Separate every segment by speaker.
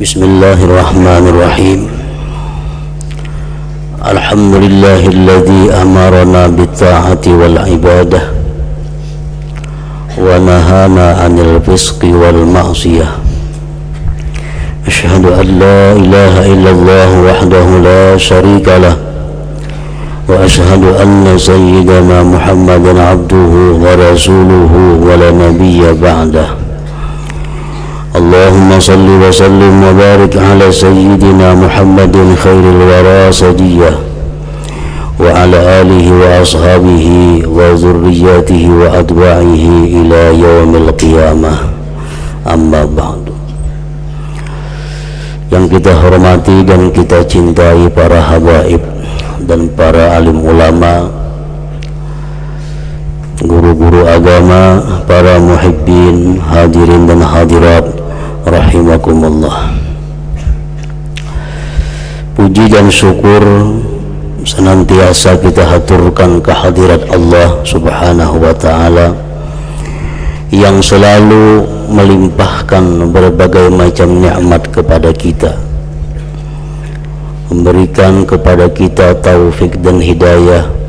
Speaker 1: Bismillahirrahmanirrahim. Alhamdulillahilladzi amarana bitta'ati wal ibadah wa nahana 'anil fisqi wal ma'siyah. Asyhadu an la ilaha illallah wahdahu la syarika lah wa asyhadu anna sayyidana Muhammadan 'abduhu wa rasuluhu wa la nabiyya ba'dah. Allahumma salli wa sallim wa barik ala sayyidina Muhammadin khairil wara sadiyah wa ala alihi wa ashabihi wa zurriyatihi wa atba'ihi ila yaumil qiyamah. Amma ba'du. Yang kita hormati dan kita cintai para habaib dan para alim ulama, guru-guru agama, para muhibbin, hadirin dan hadirat rahimakumullah. Puji dan syukur senantiasa kita haturkan kehadirat Allah Subhanahu wa ta'ala yang selalu melimpahkan berbagai macam nikmat kepada kita, memberikan kepada kita taufik dan hidayah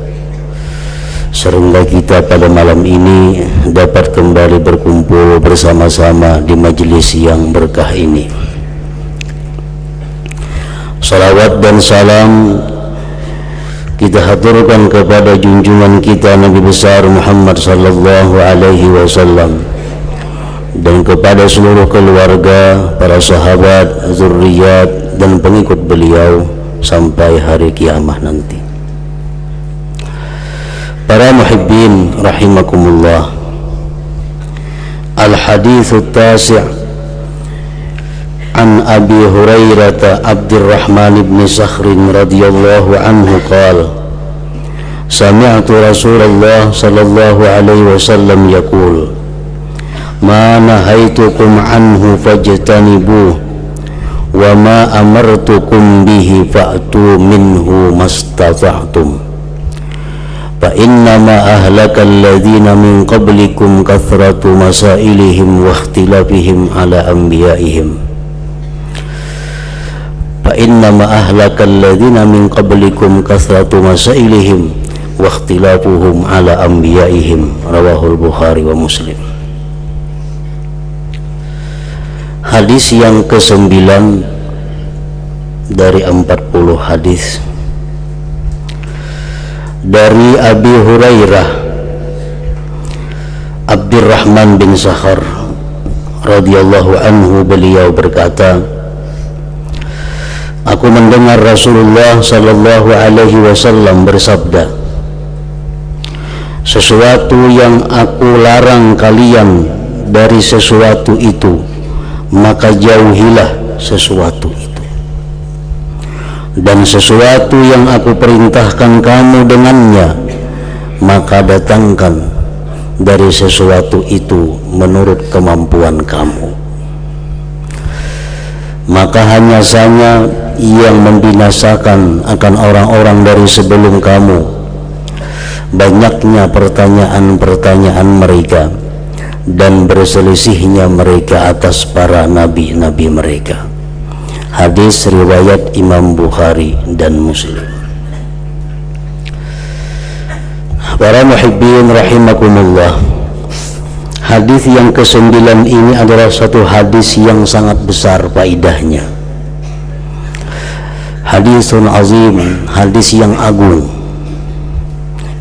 Speaker 1: sehingga kita pada malam ini dapat kembali berkumpul bersama-sama di majelis yang berkah ini. Salawat dan salam kita haturkan kepada junjungan kita Nabi besar Muhammad sallallahu alaihi wasallam dan kepada seluruh keluarga, para sahabat, zurriyat dan pengikut beliau sampai hari kiamat nanti. Para muhibbin rahimakumullah, al-hadits at-tasi' an Abi Hurairah Abdurrahman bin Sakhr radhiyallahu anhu qala sami'tu Rasulullah sallallahu alaihi wasallam yaqul ma nahaitukum anhu fajtanibuh wa ma amartukum bihi fa'tu minhu mastata'tum fa innama ahlakal ladzina min qablikum kathratu masailihim wa ikhtilafihim ala anbiya'ihim fa innama ahlakal ladzina min qablikum kathratu masailihim wa ikhtilafuhum ala anbiya'ihim. Rawahul Bukhari wa Muslim. Hadis yang ke-9 dari 40 hadis dari Abi Hurairah Abdurrahman bin Sakhr radhiyallahu anhu, beliau berkata, aku mendengar Rasulullah sallallahu alaihi wasallam bersabda, sesuatu yang aku larang kalian dari sesuatu itu, maka jauhilah sesuatu itu. Dan sesuatu yang aku perintahkan kamu dengannya, maka datangkan dari sesuatu itu menurut kemampuan kamu. Maka hanya saja yang membinasakan akan orang-orang dari sebelum kamu banyaknya pertanyaan-pertanyaan mereka dan berselisihnya mereka atas para nabi-nabi mereka. Hadis riwayat Imam Bukhari dan Muslim. Para muhibbin rahimakumullah, hadis yang ke-9 ini adalah satu hadis yang sangat besar faidahnya. Hadisun azim, hadis yang agung,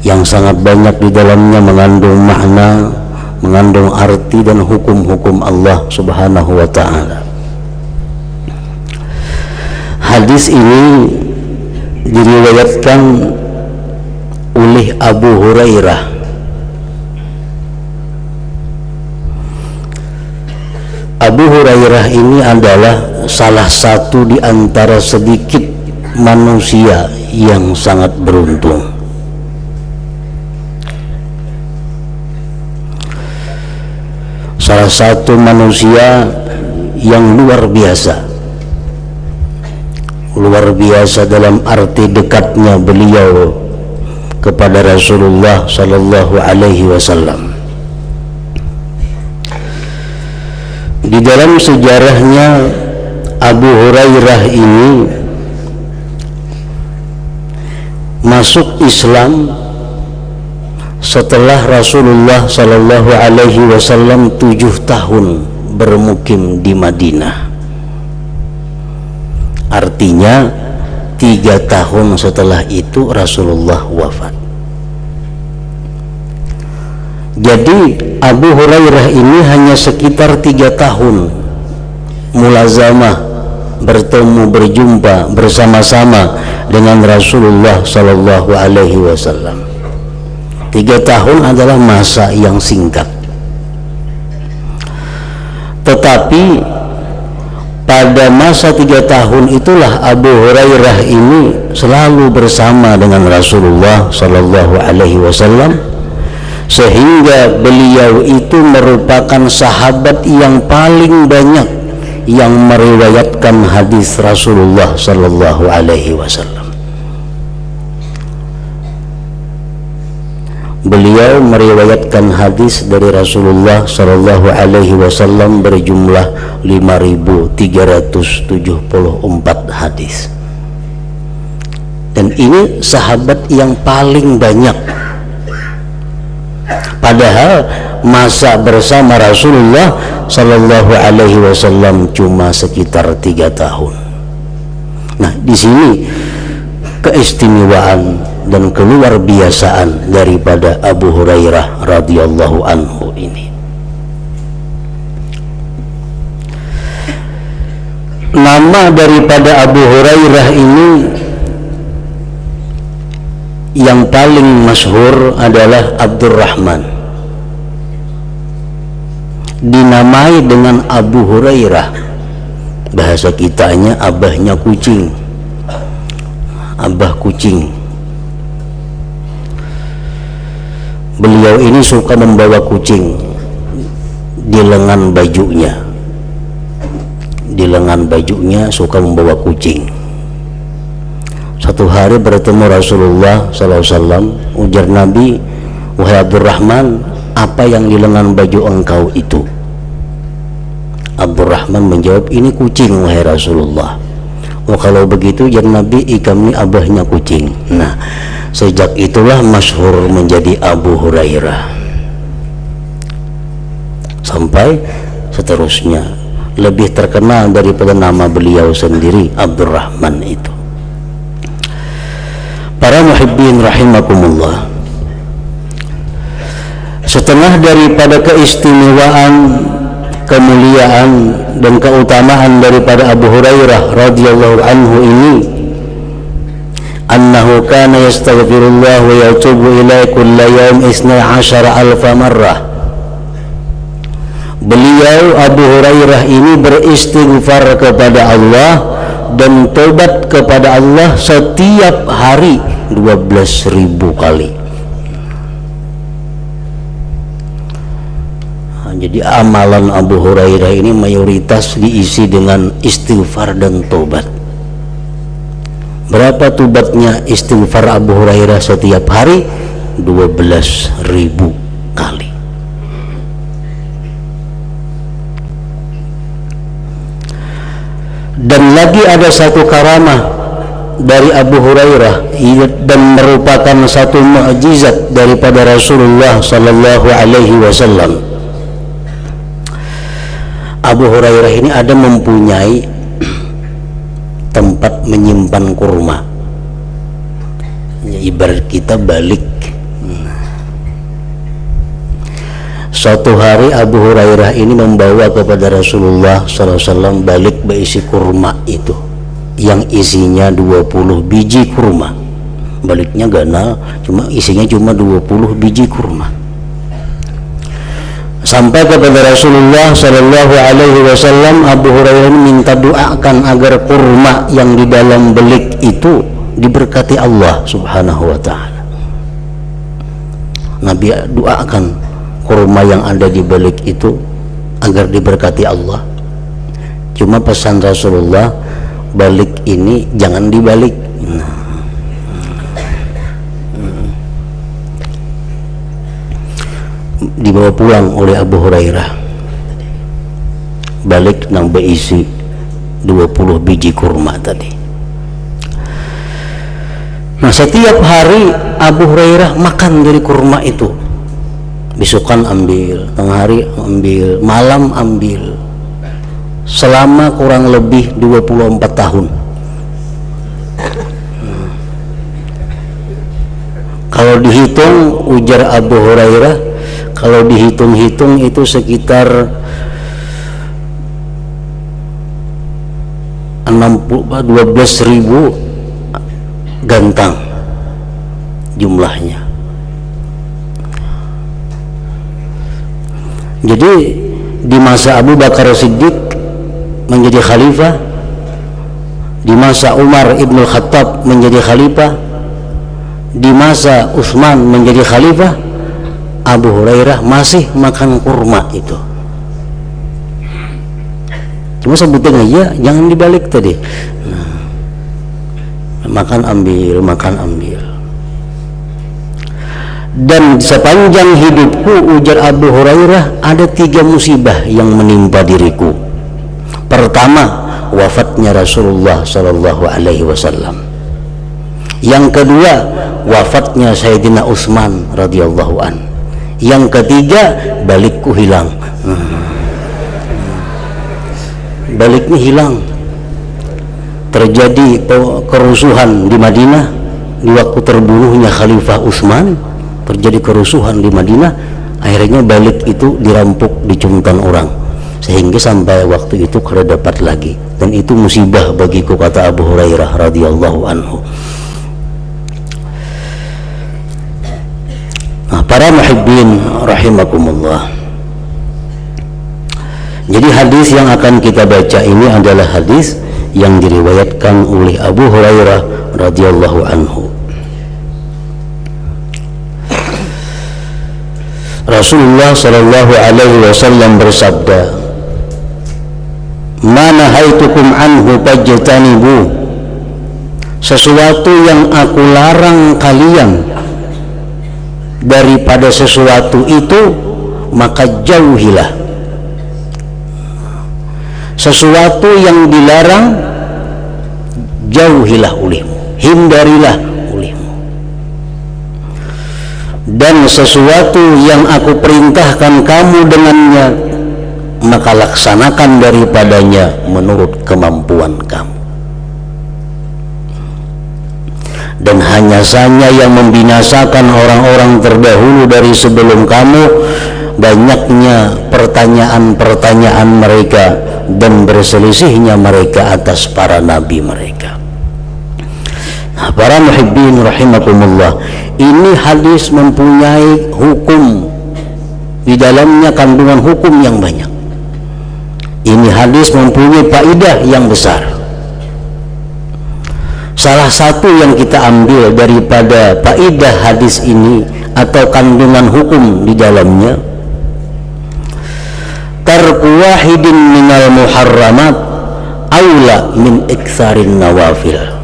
Speaker 1: yang sangat banyak di dalamnya mengandung makna, mengandung arti dan hukum-hukum Allah Subhanahu wa ta'ala. Hadis ini diriwayatkan oleh Abu Hurairah. Abu Hurairah ini adalah salah satu di antara sedikit manusia yang sangat beruntung. Salah satu manusia yang luar biasa dalam arti dekatnya beliau kepada Rasulullah sallallahu alaihi wasallam. Di dalam sejarahnya Abu Hurairah ini masuk Islam setelah Rasulullah Sallallahu Alaihi Wasallam 7 tahun bermukim di Madinah. Artinya 3 tahun setelah itu Rasulullah wafat. Jadi Abu Hurairah ini hanya sekitar 3 tahun mulazamah, bertemu, berjumpa bersama-sama dengan Rasulullah Sallallahu Alaihi Wasallam. 3 tahun adalah masa yang singkat, tetapi pada masa 3 tahun itulah Abu Hurairah ini selalu bersama dengan Rasulullah Sallallahu Alaihi Wasallam, sehingga beliau itu merupakan sahabat yang paling banyak yang meriwayatkan hadis Rasulullah Sallallahu Alaihi Wasallam. Beliau meriwayatkan hadis dari Rasulullah Sallallahu Alaihi Wasallam berjumlah 5.374 hadis. Dan ini sahabat yang paling banyak. Padahal masa bersama Rasulullah Sallallahu Alaihi Wasallam cuma sekitar 3 tahun. Nah, di sini keistimewaan dan keluar biasaan daripada Abu Hurairah radhiyallahu anhu ini. Nama daripada Abu Hurairah ini yang paling masyhur adalah Abdurrahman. Dinamai dengan Abu Hurairah, bahasa kitanya abahnya kucing, abah kucing. Beliau ini suka membawa kucing di lengan bajunya. Di lengan bajunya suka membawa kucing. Satu hari bertemu Rasulullah SAW, ujar Nabi, "Wahai Abdurrahman, apa yang di lengan baju engkau itu?" Abdurrahman menjawab, "Ini kucing, wahai Rasulullah." "Oh, kalau begitu ujar Nabi, ikam ini abahnya kucing." Nah, sejak itulah masyhur menjadi Abu Hurairah sampai seterusnya, lebih terkenal daripada nama beliau sendiri, Abdurrahman itu. Para muhibbin rahimakumullah, setengah daripada keistimewaan, kemuliaan dan keutamaan daripada Abu Hurairah radhiyallahu anhu ini, annahu kana yastaghfirullah wa yatubu ilaihi kulla yawm 12,000 marrah. Beliau Abu Hurairah ini beristighfar kepada Allah dan tobat kepada Allah setiap hari 12.000 kali. Jadi amalan Abu Hurairah ini mayoritas diisi dengan istighfar dan tobat. Berapa tobatnya istighfar Abu Hurairah setiap hari? 12.000 kali. Dan lagi ada satu karamah dari Abu Hurairah dan merupakan satu mukjizat daripada Rasulullah Sallallahu Alaihi Wasallam. Abu Hurairah ini ada mempunyai tempat menyimpan kurma, ya, ibarat kita balik. Suatu hari Abu Hurairah ini membawa kepada Rasulullah SAW balik berisi kurma itu, yang isinya 20 biji kurma. Baliknya ganal, isinya cuma 20 biji kurma. Sampai kepada Rasulullah Sallallahu Alaihi Wasallam, Abu Hurairah minta doakan agar kurma yang di dalam belik itu diberkati Allah Subhanahu Wa Taala. Nabi doakan kurma yang ada di balik itu agar diberkati Allah. Cuma pesan Rasulullah, balik ini jangan dibalik. Dibawa pulang oleh Abu Hurairah, balik nang berisi 20 biji kurma tadi. Nah, setiap hari Abu Hurairah makan dari kurma itu. Besokan ambil, tengah hari ambil, malam ambil, selama kurang lebih 24 tahun. Kalau dihitung, ujar Abu Hurairah, kalau dihitung-hitung itu sekitar 12.000 gantang jumlahnya. Jadi di masa Abu Bakar Siddiq menjadi khalifah, di masa Umar Ibn Khattab menjadi khalifah, di masa Utsman menjadi khalifah, Abu Hurairah masih makan kurma itu. Cuma sebutin aja, jangan dibalik tadi. Makan ambil, makan ambil. Dan sepanjang hidupku, ujar Abu Hurairah, ada 3 musibah yang menimpa diriku. Pertama, wafatnya Rasulullah Sallallahu Alaihi Wasallam. Yang kedua, wafatnya Sayyidina Utsman radhiyallahu an. Yang ketiga, balikku hilang. Baliknya hilang. Terjadi kerusuhan di Madinah di waktu terbunuhnya Khalifah Utsman. Terjadi kerusuhan di Madinah, akhirnya balik itu dirampok, dicungkan orang, sehingga sampai waktu itu kada dapat lagi. Dan itu musibah bagiku, kata Abu Hurairah radhiyallahu anhu. Nah, para muhibbin rahimakumullah, jadi hadis yang akan kita baca ini adalah hadis yang diriwayatkan oleh Abu Hurairah radhiyallahu anhu. Rasulullah sallallahu alaihi wasallam bersabda, "Ma nahaitukum anhu fajtanibu." Sesuatu yang aku larang kalian daripada sesuatu itu, maka jauhilah. Sesuatu yang dilarang, jauhilah olehmu, hindarilah olehmu. Dan sesuatu yang aku perintahkan kamu dengannya, maka laksanakan daripadanya menurut kemampuan kamu. Dan hanya saja yang membinasakan orang-orang terdahulu dari sebelum kamu, banyaknya pertanyaan-pertanyaan mereka dan berselisihnya mereka atas para nabi mereka. Nah, para muhibbin rahimakumullah, ini hadis mempunyai hukum, di dalamnya kandungan hukum yang banyak. Ini hadis mempunyai faedah yang besar. Salah satu yang kita ambil daripada faedah hadis ini atau kandungan hukum di dalamnya, tarku wahidin minal muharramat aula min iktsarin nawafil.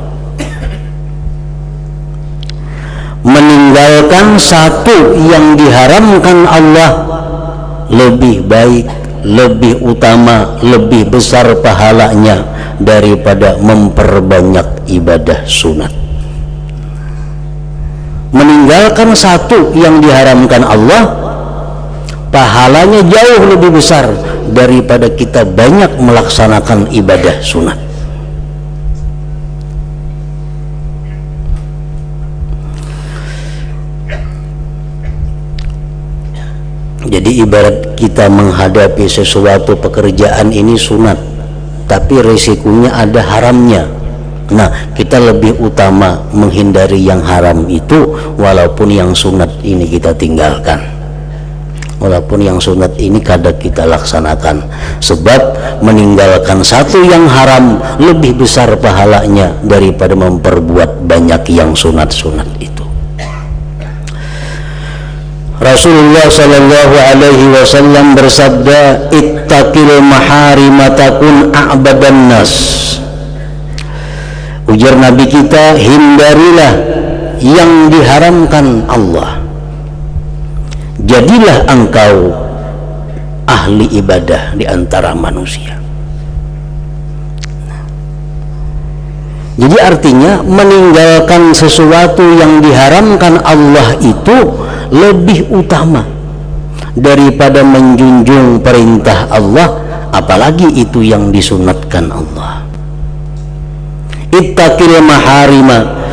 Speaker 1: Meninggalkan satu yang diharamkan Allah lebih baik, lebih utama, lebih besar pahalanya daripada memperbanyak ibadah sunat. Meninggalkan satu yang diharamkan Allah, pahalanya jauh lebih besar daripada kita banyak melaksanakan ibadah sunat. Jadi ibarat kita menghadapi sesuatu pekerjaan ini sunat, tapi risikonya ada haramnya. Nah, kita lebih utama menghindari yang haram itu, walaupun yang sunat ini kita tinggalkan, walaupun yang sunat ini kadang kita laksanakan. Sebab meninggalkan satu yang haram lebih besar pahalanya daripada memperbuat banyak yang sunat-sunat itu. Rasulullah sallallahu alaihi wasallam bersabda, "Ittaqil maharima takun a'badan nas." Ujar Nabi kita, hindarilah yang diharamkan Allah, jadilah engkau ahli ibadah di antara manusia. Jadi artinya meninggalkan sesuatu yang diharamkan Allah itu lebih utama daripada menjunjung perintah Allah, apalagi itu yang disunatkan Allah. Ittaqil maharima,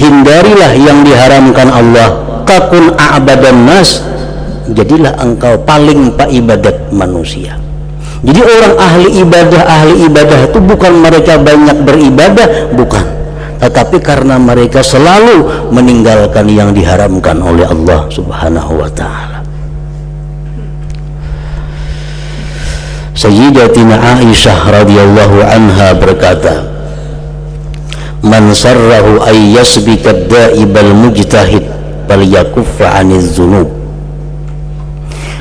Speaker 1: hindarilah yang diharamkan Allah. Takun a'badan nas, jadilah engkau paling ibadat manusia. Jadi orang ahli ibadah itu bukan mereka banyak beribadah, bukan, tetapi karena mereka selalu meninggalkan yang diharamkan oleh Allah Subhanahu wa ta'ala. Sayyidatina Aisyah radhiyallahu anha berkata, man sarrahu ay yasbika ad-da'ibal mujtahid falyakuffa 'aniz dzunub.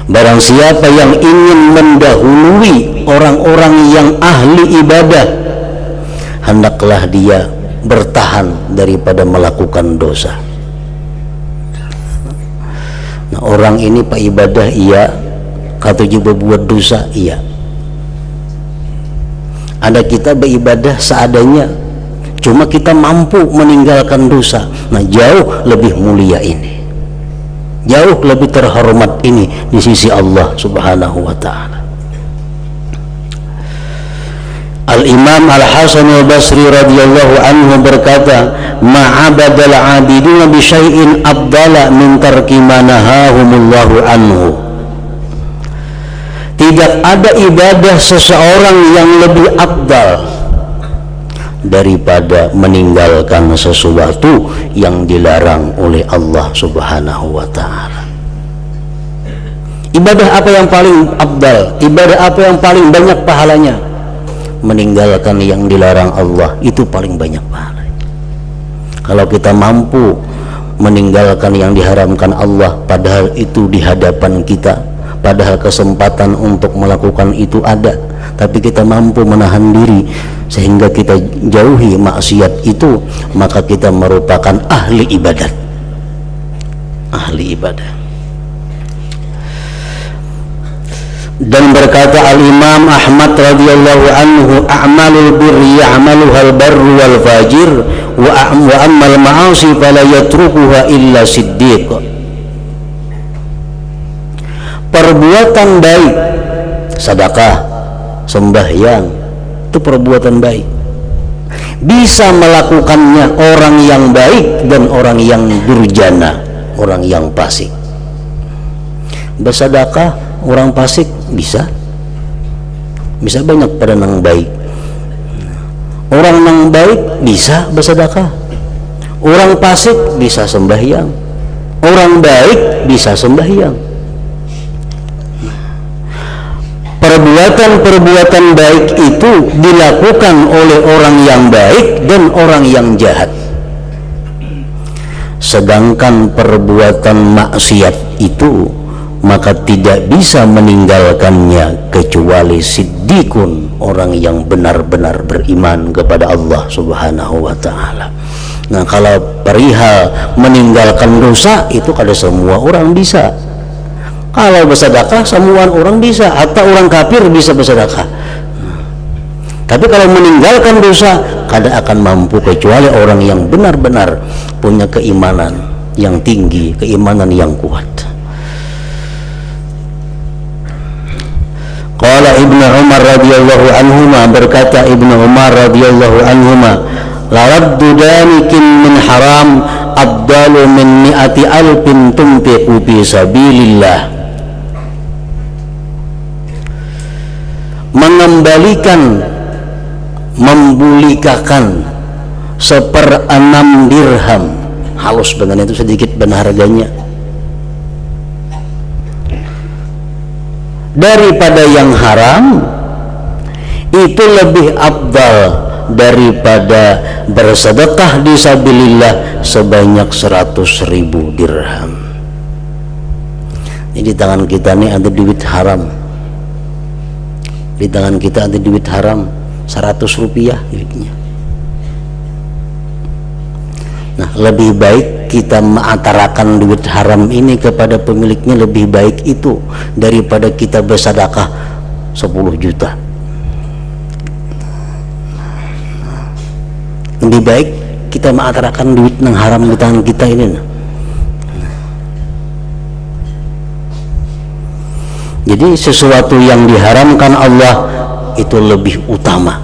Speaker 1: Barang siapa yang ingin mendahului orang-orang yang ahli ibadah, hendaklah dia bertahan daripada melakukan dosa. Nah, orang ini pak ibadah iya, kata juga buat dosa iya. Ada kita beribadah seadanya, cuma kita mampu meninggalkan dosa. Nah, jauh lebih mulia ini, jauh lebih terhormat ini di sisi Allah Subhanahu wa ta'ala. Al-Imam Al-Hasan Al-Basri radhiyallahu anhu berkata, ma'abadal 'abiduna bi syai'in afdala min tarki ma nahahumullahu anhu. Tidak ada ibadah seseorang yang lebih afdal daripada meninggalkan sesuatu yang dilarang oleh Allah Subhanahu wa ta'ala. Ibadah apa yang paling afdal? Ibadah apa yang paling banyak pahalanya? Meninggalkan yang dilarang Allah, itu paling banyak pahalanya. Kalau kita mampu meninggalkan yang diharamkan Allah, padahal itu di hadapan kita, padahal kesempatan untuk melakukan itu ada, tapi kita mampu menahan diri sehingga kita jauhi maksiat itu, maka kita merupakan ahli ibadat. Ahli ibadah. Dan berkata Al-Imam Ahmad radhiyallahu anhu, a'malul birri ya'maluhal barru wal fajir wa ammal ma'asi fala yatrukuha illa siddiq. Perbuatan baik, sedekah, sembahyang, itu perbuatan baik. Bisa melakukannya orang yang baik dan orang yang durjana, orang yang fasik. Bersedekah orang fasik bisa banyak pada nang baik. Orang nang baik bisa bersedekah, orang fasik bisa sembahyang, orang baik bisa sembahyang. Perbuatan-perbuatan baik itu dilakukan oleh orang yang baik dan orang yang jahat. Sedangkan perbuatan maksiat itu maka tidak bisa meninggalkannya kecuali siddiqun, orang yang benar-benar beriman kepada Allah Subhanahu wa ta'ala. Nah, kalau perihal meninggalkan dosa itu kada semua orang bisa. Kalau bersedekah semua orang bisa, atau orang kafir bisa bersedekah. Tapi kalau meninggalkan dosa kada akan mampu kecuali orang yang benar-benar punya keimanan yang tinggi, keimanan yang kuat. Qala Ibnu Umar radhiyallahu anhuma, berkata Ibnu Umar radhiyallahu anhuma, la raddu danikin min haram afdalu min mi'ati alfin tunfiqu fi sabilillah. Mengembalikan, membulikakan 1/6 dirham, halus dengan itu sedikit benar harganya, daripada yang haram, itu lebih afdal daripada bersedekah di sabilillah sebanyak 100.000 dirham. Jadi di tangan kita nih ada duit haram, di tangan kita ada duit haram 100 rupiah duitnya. Nah, lebih baik kita mengantarakan duit haram ini kepada pemiliknya, lebih baik itu daripada kita bersedekah 10 juta. Lebih baik kita mengatarakan duit yang haram di tangan kita ini. Jadi sesuatu yang diharamkan Allah itu lebih utama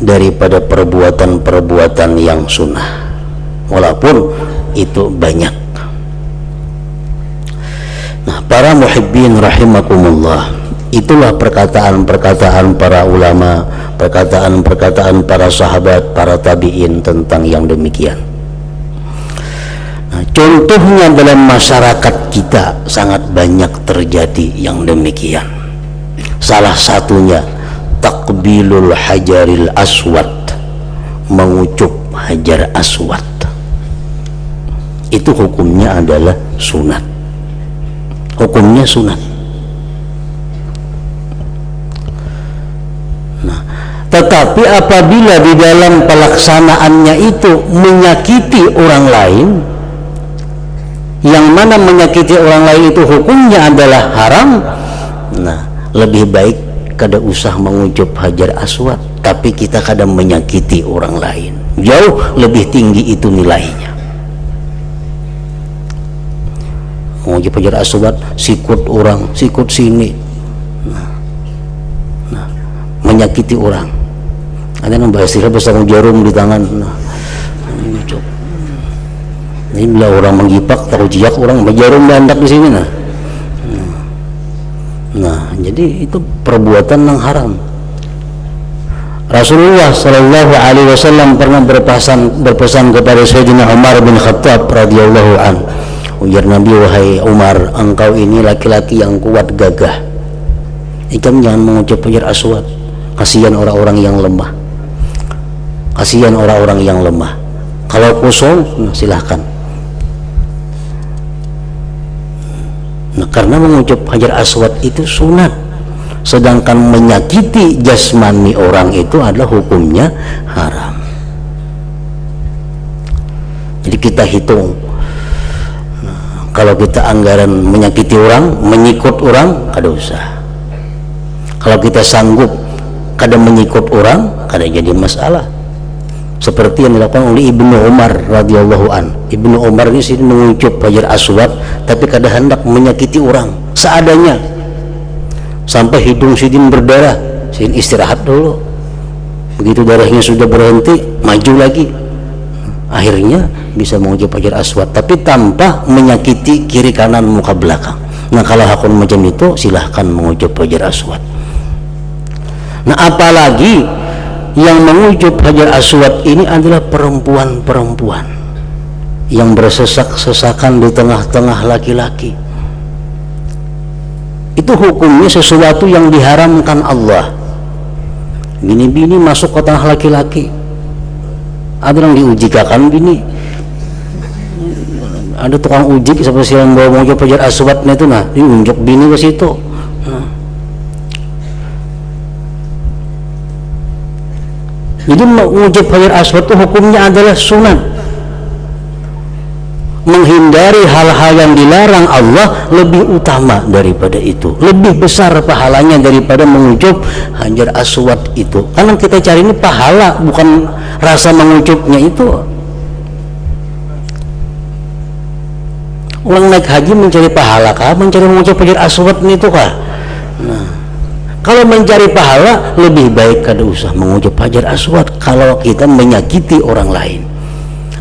Speaker 1: daripada perbuatan-perbuatan yang sunnah, walaupun itu banyak. Nah, para muhibbin rahimakumullah, itulah perkataan-perkataan para ulama, perkataan-perkataan para sahabat, para tabi'in tentang yang demikian. Nah, contohnya dalam masyarakat kita sangat banyak terjadi yang demikian. Salah satunya takbilul hajaril aswad, mengucup hajar aswad. Itu hukumnya adalah sunat. Hukumnya sunat. Nah, tetapi apabila di dalam pelaksanaannya itu menyakiti orang lain, yang mana menyakiti orang lain itu hukumnya adalah haram, nah lebih baik kada usah mengucup hajar aswad, tapi kita kadang menyakiti orang lain, jauh lebih tinggi itu nilainya. Mengucup hajar aswad, sikut orang, sikut sini, nah, menyakiti orang. Ada yang bahasa jarum di tangan, mengucup. Ini bila orang menggipak, taruh jiak orang berjarum bandak di sini, nah, jadi itu perbuatan yang haram. Rasulullah Shallallahu Alaihi Wasallam pernah berpesan kepada Sayyidina Umar bin Khattab radhiyallahu an. Ujar Nabi, wahai Umar, engkau ini laki-laki yang kuat gagah. Ikam jangan mengucap hajar aswad. Kasihan orang-orang yang lemah. Kasihan orang-orang yang lemah. Kalau kosong, nah silahkan. Nah, karena mengucap hajar aswad itu sunat, sedangkan menyakiti jasmani orang itu adalah hukumnya haram. Jadi kita hitung, nah, kalau kita anggaran menyakiti orang, menyikut orang, kada usah. Kalau kita sanggup kada menyikut orang, kada jadi masalah. Seperti yang dilakukan oleh Ibnu Umar radhiyallahu an. Ibnu Umar ini sini mengucup hajar aswad, tapi kada hendak menyakiti orang, seadanya. Sampai hidung sidin berdarah, sidin istirahat dulu. Begitu darahnya sudah berhenti, maju lagi. Akhirnya bisa mengucup hajar aswad, tapi tanpa menyakiti kiri kanan muka belakang. Nah, kalau hakun macam itu, silahkan mengucup hajar aswad. Nah, apalagi yang mengucup hajar aswad ini adalah perempuan-perempuan yang bersesak-sesakan di tengah-tengah laki-laki. Itu hukumnya sesuatu yang diharamkan Allah. Bini-bini masuk ke tengah laki-laki, ada yang diujikan bini, ada tukang uji seperti yang bawa mengucup hajar aswadnya itu, nah diunjuk bini ke situ. Jadi mengucup hajar aswad itu hukumnya adalah sunat. Menghindari hal-hal yang dilarang Allah lebih utama daripada itu, lebih besar pahalanya daripada mengucup hajar aswad itu. Karena kita cari ini pahala, bukan rasa mengucupnya itu. Orang naik haji mencari pahala kah? Mencari mengucup hajar aswad itu kah? Nah, kalau mencari pahala, lebih baik kada usah mengucup hajar aswad kalau kita menyakiti orang lain,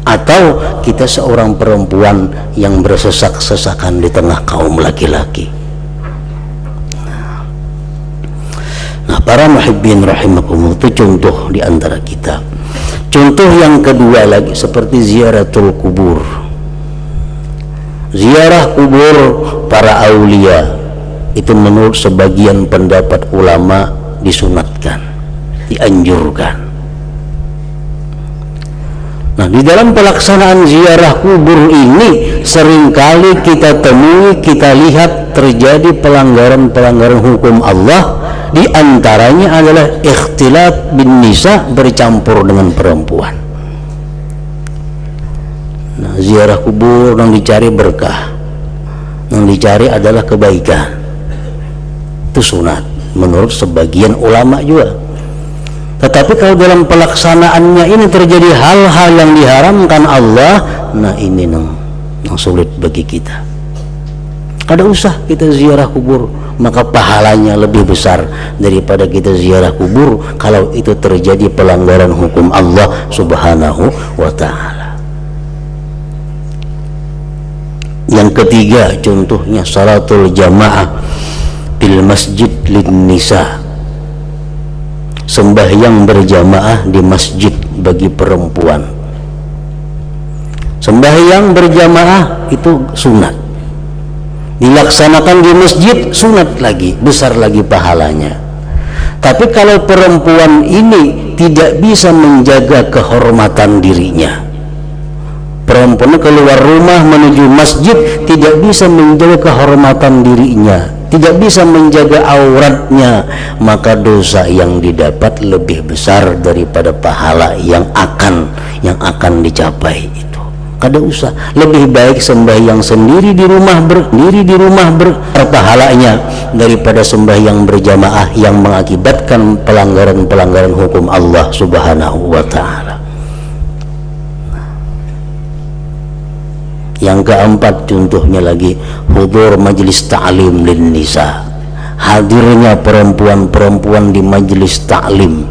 Speaker 1: atau kita seorang perempuan yang bersesak-sesakan di tengah kaum laki-laki. Nah, para muhibbin rahimakumullah, itu contoh di antara kita. Contoh yang kedua lagi seperti ziaratul kubur. Ziarah kubur para aulia itu menurut sebagian pendapat ulama disunatkan, dianjurkan. Nah, di dalam pelaksanaan ziarah kubur ini seringkali kita temui, kita lihat terjadi pelanggaran-pelanggaran hukum Allah. Di antaranya adalah ikhtilat bin nisa, bercampur dengan perempuan. Nah, ziarah kubur yang dicari berkah, yang dicari adalah kebaikan, itu sunat menurut sebagian ulama juga. Tetapi kalau dalam pelaksanaannya ini terjadi hal-hal yang diharamkan Allah, nah ini yang sulit bagi kita. Kada usah kita ziarah kubur, maka pahalanya lebih besar daripada kita ziarah kubur kalau itu terjadi pelanggaran hukum Allah Subhanahu wa ta'ala. Yang ketiga, contohnya salatul jamaah fil masjid lin nisa, sembahyang berjamaah di masjid bagi perempuan. Sembahyang berjamaah itu sunat, dilaksanakan di masjid sunat lagi, besar lagi pahalanya. Tapi kalau perempuan ini tidak bisa menjaga kehormatan dirinya, perempuan keluar rumah menuju masjid tidak bisa menjaga kehormatan dirinya, tidak bisa menjaga auratnya, maka dosa yang didapat lebih besar daripada pahala yang akan dicapai itu. Kada usah, lebih baik sembahyang sendiri di rumah berpahalanya daripada sembahyang berjamaah yang mengakibatkan pelanggaran hukum Allah Subhanahu wa ta'ala. Yang keempat, contohnya lagi hudur majlis ta'lim lin nisa, hadirnya perempuan-perempuan di majlis ta'lim,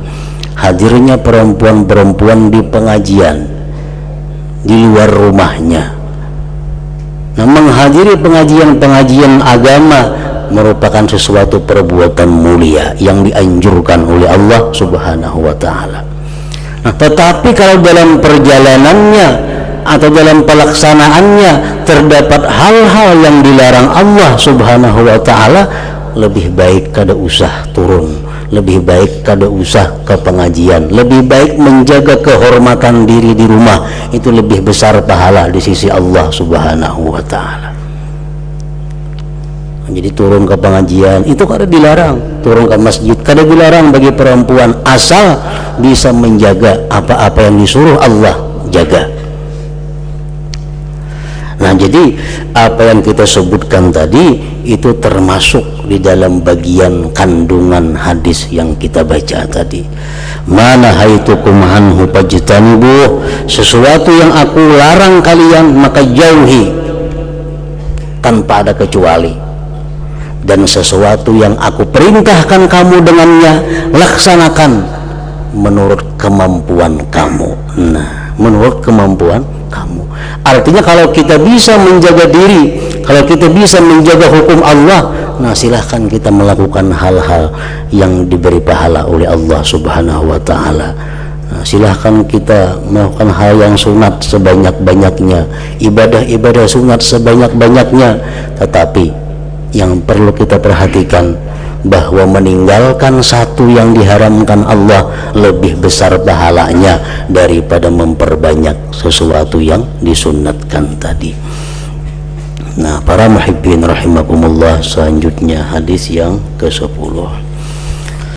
Speaker 1: hadirnya perempuan-perempuan di pengajian di luar rumahnya. Nah, menghadiri pengajian-pengajian agama merupakan sesuatu perbuatan mulia yang dianjurkan oleh Allah Subhanahu wa ta'ala. Nah, tetapi kalau dalam perjalanannya atau dalam pelaksanaannya terdapat hal-hal yang dilarang Allah Subhanahu wa ta'ala, lebih baik kada usah turun, lebih baik kada usah ke pengajian, lebih baik menjaga kehormatan diri di rumah, itu lebih besar pahala di sisi Allah Subhanahu wa ta'ala. Jadi turun ke pengajian itu kada dilarang, turun ke masjid kada dilarang bagi perempuan, asal bisa menjaga apa-apa yang disuruh Allah jaga. Nah, jadi apa yang kita sebutkan tadi itu termasuk di dalam bagian kandungan hadis yang kita baca tadi. Mana haitukum anhu fajtanibuh, sesuatu yang aku larang kalian maka jauhi tanpa ada kecuali, dan sesuatu yang aku perintahkan kamu dengannya laksanakan menurut kemampuan kamu. Nah, menurut kemampuan kamu. Artinya kalau kita bisa menjaga diri, kalau kita bisa menjaga hukum Allah, nah silahkan kita melakukan hal-hal yang diberi pahala oleh Allah Subhanahu wa ta'ala. Nah, silahkan kita melakukan hal yang sunat sebanyak-banyaknya, ibadah-ibadah sunat sebanyak-banyaknya. Tetapi yang perlu kita perhatikan bahwa meninggalkan satu yang diharamkan Allah lebih besar pahalanya daripada memperbanyak sesuatu yang disunatkan tadi. Nah, para muhibbin rahimakumullah, selanjutnya hadis yang ke-10.